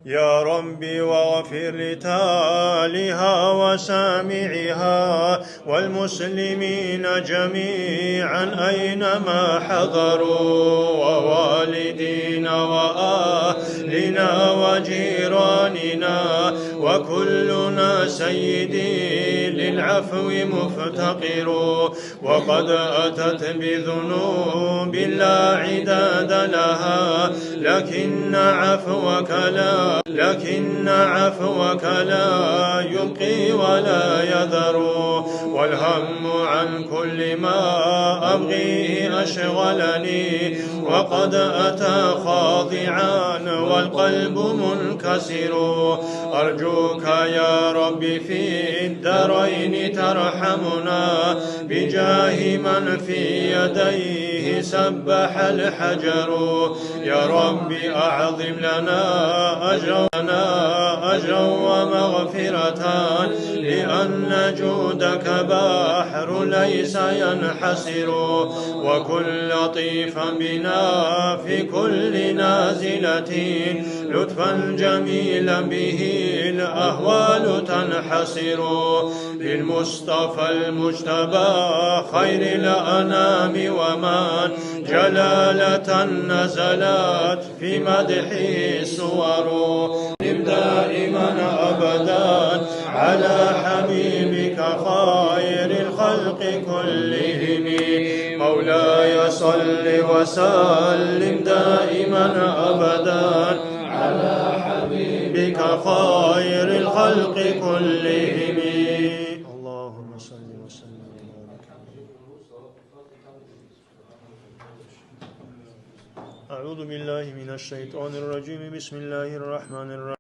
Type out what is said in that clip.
يا ربي واغفر لتالها وسامعها والمسلمين جميعا أينما حضروا، ووالدينا وأهلنا وجيراننا، وكلنا سيدي للعفو مفتقر. وقد أتت بذنوب لا عداد لها، لكن عفوك لا يبقي ولا يذر. والهم عن كل ما أبغيه أشغلني، وقد أتى خاضعا والقلب منكسر. أرجوك يا رب في الدارين ترحمنا، بجاه من في يديه سبح الحجر. يا رب أعظم لنا أجرا ومغفرة، لأن جودك بحر ليس ينحسر. وكن لطيفا بنا في كل نازلة، لطفا جميلا به الأهوال تنحسر. بالمصطفى المجتبى خير الأنام، ومن جلالة نزلت في مدحه صور. دائما أبدا على حبيبك خير الخلق كلهم. مولاي صل وسلم دائما أبدا على حبيبك خير الخلق كلهم. اللهم صل وسلم وبارك. أعوذ بالله من الشيطان الرجيم. بسم الله الرحمن الرحيم.